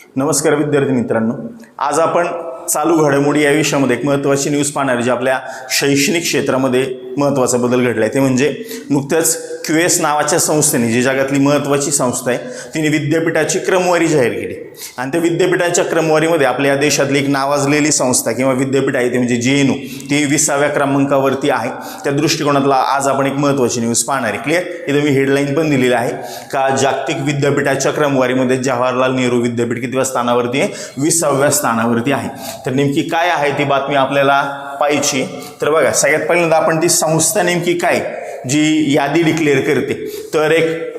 नमस्कार विद्यार्थी मित्रांनो, आज आपण चालू घडामोडी या विषयामध्ये एक महत्त्वाची न्यूज पाहणार जे आपल्या शैक्षणिक क्षेत्रामध्ये महत्त्वाचा बदल घडला आहे ते म्हणजे नुकत्याच QS नावाच्या संस्थेने, जी जगातली महत्त्वाची संस्था आहे, तिने विद्यापीठाची क्रमवारी जाहीर केली आणि त्या विद्यापीठाच्या क्रमवारीमध्ये आपल्या या देशातली एक नावाजलेली संस्था किंवा विद्यापीठ आहे ते म्हणजे JNU, ती 20व्या क्रमांकावरती आहे. त्या दृष्टिकोनातला आज आपण एक महत्त्वाची न्यूज पाहणार आहे. क्लिअर? इथं मी हेडलाईन पण दिलेली आहे का जागतिक विद्यापीठाच्या क्रमवारीमध्ये जवाहरलाल नेहरू विद्यापीठ कितव्या स्थानावरती आहे? 20व्या स्थानावरती आहे. तर नेमकी काय आहे ती बातमी आपल्याला पाहिजे. तर बघा, सगळ्यात पहिल्यांदा आपण ती संस्था नेमकी काय जी यादी डिक्लेअर करते, तर एक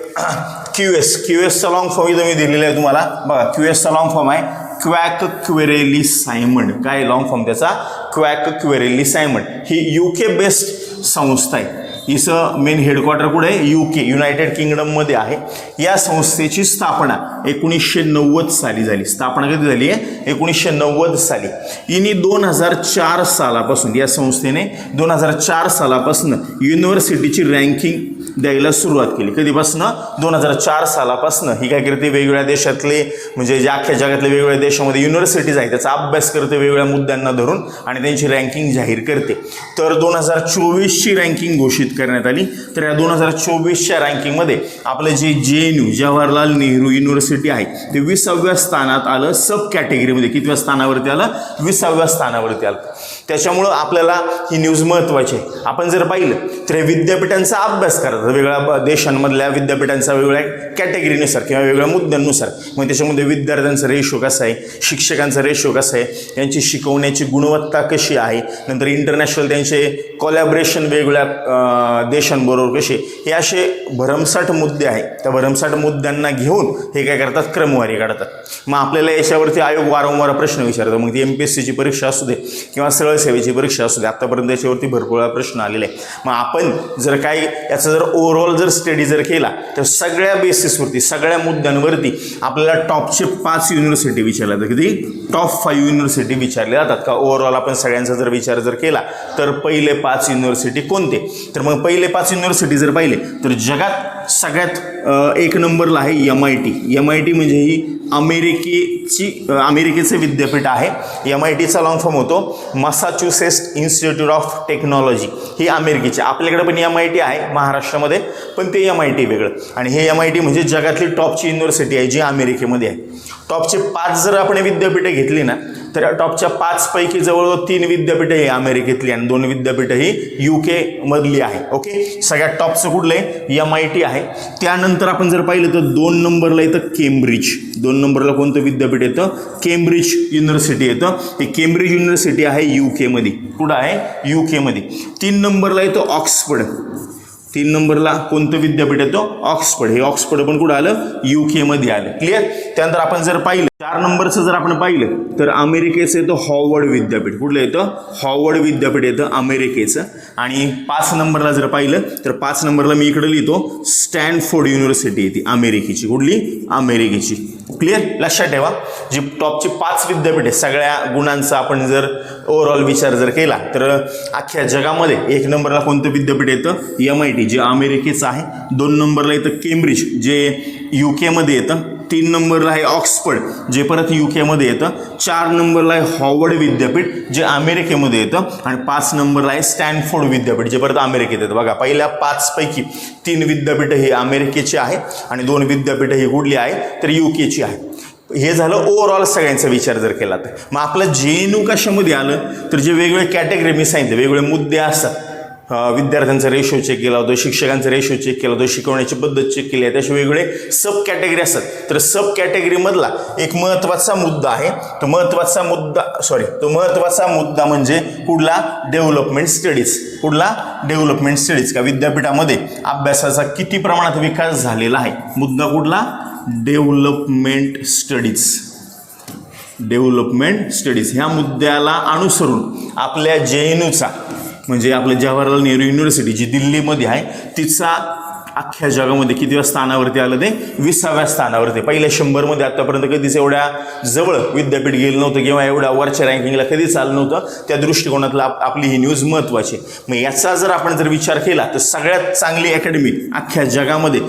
QSचा लॉंग फॉर्म इथं मी दिलेला आहे तुम्हाला. बघा, QSचा लॉंग फॉर्म आहे क्वॅक क्वेरेली सायमंड. काय लॉंग फॉर्म त्याचा? क्वॅक क्वेरेली सायमंड. ही UK बेस्ड संस्था आहे. हिचं मेन हेडक्वार्टर कुठे आहे? UK, युनायटेड किंगडममध्ये आहे. या संस्थेची स्थापना 1990 साली झाली. स्थापना कधी झाली आहे? 1990 साली. हिने 2004 सालापासून, या संस्थेने 2004 सालापासून युनिव्हर्सिटीची रँकिंग द्यायला सुरुवात केली. कधीपासून? 2004 सालापासून. ही काय करते? वेगवेगळ्या देशातले, म्हणजे ज्या अख्ख्या जगातल्या वेगवेगळ्या देशामध्ये युनिव्हर्सिटीज आहे त्याचा अभ्यास करते वेगवेगळ्या मुद्द्यांना धरून आणि त्यांची रँकिंग जाहीर करते. तर 2024ची रँकिंग घोषित करण्यात आली. तर या 2024च्या रँकिंगमध्ये आपलं जे JNU, जवाहरलाल नेहरू युनिव्हर्सिटी आहे, ते 20व्या स्थानात आलं. सब कॅटेगरीमध्ये कितव्या स्थानावरती आलं? 20व्या स्थानावरती आलं. त्याच्यामुळं आपल्याला ही न्यूज महत्त्वाची आहे. आपण जर पाहिलं तर विद्यापीठांचा अभ्यास करतात वेगवेगळ्या देशांमधल्या विद्यापीठांचा वेगवेगळ्या कॅटेगरीनुसार किंवा वेगवेगळ्या मुद्द्यांनुसार. मग त्याच्यामध्ये विद्यार्थ्यांचा रेशो कसा आहे, शिक्षकांचा रेशो कसा आहे, त्यांची शिकवण्याची गुणवत्ता कशी आहे, नंतर इंटरनॅशनल त्यांचे कोलॅबरेशन वेगवेगळ्या देशांबरोबर कसे, हे असे भरमसाठ मुद्दे आहेत. त्या भरमसाठ मुद्द्यांना घेऊन हे काय करतात? क्रमवारी काढतात. मग आपल्याला याच्यावरती आयोग वारंवार प्रश्न विचारतो. मग ती MPSCची परीक्षा असू दे किंवा सरळ सेवेची परीक्षा असू दे, आतापर्यंत याच्यावरती भरपूर वेळा प्रश्न आलेले आहे. मग आपण जर काही याचा जर ओव्हरऑल जर स्टडी जर केला तर सगळ्या बेसिसवरती, सगळ्या मुद्द्यांवरती आपल्याला टॉपचे 5 युनिव्हर्सिटी विचारल्या जातात. किती? टॉप 5 युनिव्हर्सिटी विचारल्या जातात का? ओव्हरऑल आपण सगळ्यांचा जर विचार जर केला तर पहिले 5 युनिव्हर्सिटी कोणते? तर मग पहिले 5 युनिव्हर्सिटी जर पाहिले तर जगात सगळ्यात 1 नंबरला आहे MIT. MIT म्हणजे ही अमेरिकेचे विद्यापीठ आहे. MITचा लॉंग फॉर्म होतो मॅसाच्युसेट्स इन्स्टिट्यूट ऑफ टेक्नॉलॉजी. ही अमेरिकेची. आपल्याकडे पण MIT आहे महाराष्ट्रामध्ये, पण ते MIT वेगळं. आणि हे MIT म्हणजे जगातली टॉपची युनिव्हर्सिटी आहे जी अमेरिकेमध्ये आहे. टॉपचे 5 जर आपण विद्यापीठे घेतली ना तर टॉपच्या 5 पैकी जवळजवळ 3 विद्यापीठं ही अमेरिकेतली आणि 2 विद्यापीठं ही UK मधली आहे. ओके, सगळ्यात टॉपचं कुठलं आहे? MIT आहे. त्यानंतर आपण जर पाहिलं तर 2 नंबरला येतं केम्ब्रिज. 2 नंबरला कोणतं विद्यापीठ येतं? केम्ब्रिज युनिव्हर्सिटी येतं. ही केम्ब्रिज युनिव्हर्सिटी आहे UK मध्ये. कुठं आहे? UK मध्ये. 3 नंबरला येतं ऑक्सफर्ड. 3 नंबरला कोणतं विद्यापीठ येतं? ऑक्सफर्ड. हे ऑक्सफर्ड पण कुठं आलं? UK मध्ये आलं. क्लिअर? त्यानंतर आपण जर पाहिलं 4 नंबरचं जर आपण पाहिलं तर अमेरिकेचं येतं हॉवर्ड विद्यापीठ. कुठलं येतं? हॉवर्ड विद्यापीठ येतं अमेरिकेचं. आणि 5 नंबरला जर पाहिलं तर 5 नंबरला मी इकडे लिहितो स्टॅनफोर्ड युनिव्हर्सिटी येते अमेरिकेची. कुठली? अमेरिकेची. क्लिअर? लक्षात ठेवा, जी टॉपची 5 विद्यापीठ आहे सगळ्या गुणांचा आपण जर ओव्हरऑल विचार जर केला तर अख्ख्या जगामध्ये 1 नंबरला कोणतं विद्यापीठ येतं? MIT जे अमेरिकेचं आहे. 2 नंबरला येतं केम्ब्रिज जे UK मध्ये येतं. 3 नंबरला आहे ऑक्सफर्ड जे परत UK मध्ये येतं. 4 नंबरला आहे हॉवर्ड विद्यापीठ जे अमेरिकेमध्ये येतं. आणि 5 नंबरला आहे स्टॅनफोर्ड विद्यापीठ जे परत अमेरिकेत येतं. बघा, पहिल्या 5 पैकी 3 विद्यापीठं ही अमेरिकेची आहे आणि 2 विद्यापीठं ही कुठली आहे? तर UKची आहे. हे झालं ओव्हरऑल सगळ्यांचा विचार जर केला तर. मग आपलं JNU कशामध्ये आलं? तर जे वेगवेगळे कॅटेगरी मी सांगितले, वेगवेगळे मुद्दे असतात. विद्यार्थ्यांचा रेशो चेक केला होतो, शिक्षकांचा रेशो चेक केला होतो, शिकवण्याची पद्धत चेक केली आहे, त्याचे वेगवेगळे सब कॅटेगरी असतात. तर सब कॅटेगरीमधला एक महत्त्वाचा मुद्दा आहे. तो महत्त्वाचा मुद्दा म्हणजे कुठला? Development studies. कुठला? Development studies. का विद्यापीठामध्ये अभ्यासाचा किती प्रमाणात विकास झालेला आहे? मुद्दा कुठला? Development studies. डेव्हलपमेंट स्टडीज ह्या मुद्द्याला अनुसरून आपल्या JNUचा म्हणजे आपलं जवाहरलाल नेहरू युनिव्हर्सिटी जी दिल्लीमध्ये आहे तिचा अख्ख्या जगामध्ये कितव्या स्थानावरती आलं ते 20व्या स्थानावरती. पहिल्या 100मध्ये आतापर्यंत कधीच एवढ्या जवळ विद्यापीठ गेलं नव्हतं किंवा एवढ्या वरच्या रँकिंगला कधीच आलं नव्हतं. त्या दृष्टिकोनातला आपली ही न्यूज महत्त्वाची. मग याचा जर आपण जर विचार केला तर सगळ्यात चांगली अकॅडमी अख्ख्या जगामध्ये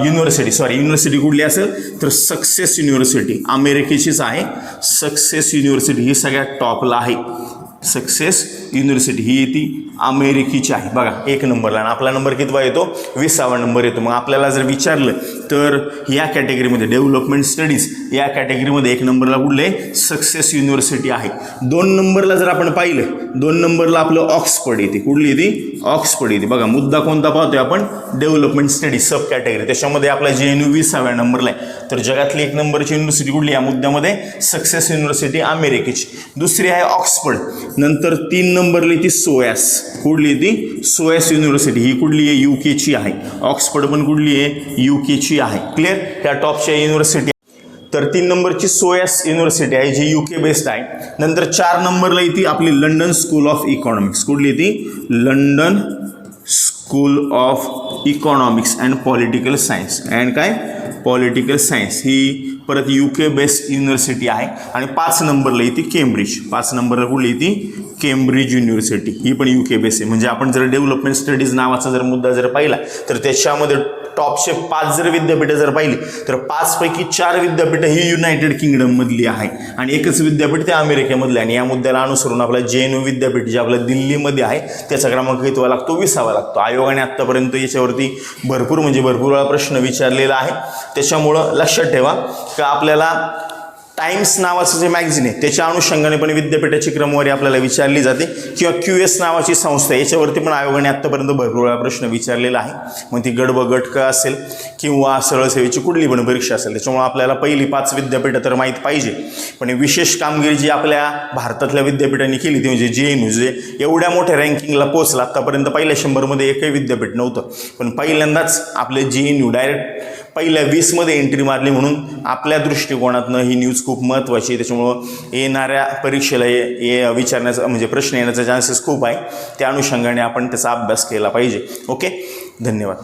युनिव्हर्सिटी कुठली असेल तर सक्सेस युनिव्हर्सिटी अमेरिकेचीच आहे. सक्सेस युनिव्हर्सिटी ही सगळ्यात टॉपला आहे. सक्सेस युनिव्हर्सिटी ही ती अमेरिकेची आहे बघा 1 नंबरला. आणि आपला नंबर कितवा येतो 20वा नंबर येतो. मग आपल्याला जर विचारलं तर या कॅटेगरीमध्ये डेव्हलपमेंट स्टडीज या कॅटेगरीमध्ये 1 नंबरला कुठले सक्सेस युनिव्हर्सिटी आहे. 2 नंबरला जर आपण पाहिलं 2 नंबरला आपलं ऑक्सफर्ड येते. कुठली येते ऑक्सफर्ड येते. बघा मुद्दा कोणता पाहतोय आपण डेव्हलपमेंट स्टडीज सब कॅटेगरी. त्याच्यामध्ये आपला JNU 20व्या नंबरला आहे. तर जगातली 1 नंबरची युनिव्हर्सिटी कुठली या मुद्द्यामध्ये सक्सेस युनिव्हर्सिटी अमेरिकेची. दुसरी आहे ऑक्सफर्ड. नंतर 3 नंबरला ती सोयास. कुठली ती सोयास युनिव्हर्सिटी ही कुठली आहे UKची आहे. ऑक्सफर्ड पण कुठली आहे UKची आहे. क्लिअर त्या टॉपच्या युनिव्हर्सिटी. तर 3 नंबरची सोयास युनिव्हर्सिटी आहे जी UK बेस्ड आहे. नंतर 4 नंबरला येते आपली लंडन स्कूल ऑफ इकॉनॉमिक्स. कुठली येते London school of economics and political science and काय पॉलिटिकल सायन्स ही परत UK बेस्ड युनिव्हर्सिटी आहे. आणि 5 नंबरला येते केम्ब्रिज. 5 नंबरला कुठली येते केम्ब्रिज युनिव्हर्सिटी ही पण UK बेस्ड आहे. म्हणजे आपण जर डेव्हलपमेंट स्टडीज नावाचा जर मुद्दा जर पाहिला तर त्याच्यामध्ये टॉपचे 5 जर विद्यापीठं जर पाहिली तर 5 पैकी 4 विद्यापीठं ही युनायटेड किंगडम मधली आहे आणि एकच विद्यापीठ ते अमेरिकेमधले. आणि या मुद्द्याला अनुसरून आपला JNU विद्यापीठ जे आपल्या दिल्लीमध्ये आहे त्याचा क्रमांक कितवा लागतो 20वा लागतो. आयोगाने आतापर्यंत याच्यावरती भरपूर वेळा प्रश्न विचारलेला आहे. त्याच्यामुळं लक्षात ठेवा की आपल्याला टाइम्स नावाचं जे मॅगझिन आहे त्याच्या अनुषंगाने पण विद्यापीठाची क्रमवारी आपल्याला विचारली जाते किंवा QS नावाची संस्था याच्यावरती पण आयोगाने आत्तापर्यंत भरपूर वेळा प्रश्न विचारलेला आहे. मग ती गट ब गट क असेल किंवा सरळ सेवेची कुठली पण परीक्षा असेल. त्याच्यामुळे आपल्याला पहिली 5 विद्यापीठं तर माहीत पाहिजे. पण विशेष कामगिरी जी आपल्या भारतातल्या विद्यापीठांनी केली ती म्हणजे JNU जे एवढ्या मोठ्या रँकिंगला पोहोचला. आत्तापर्यंत पहिल्या 100मध्ये एकही विद्यापीठ नव्हतं पण पहिल्यांदाच आपले JNU डायरेक्ट पहिल्या 20मध्ये एंट्री मारली. म्हणून आपल्या दृष्टिकोनातनं ही न्यूज खूप महत्त्वाची आहे. त्याच्यामुळं येणाऱ्या परीक्षेला विचारण्याचा म्हणजे प्रश्न येण्याचा चान्सेस खूप आहे. त्या अनुषंगाने आपण त्याचा अभ्यास केला पाहिजे. ओके धन्यवाद.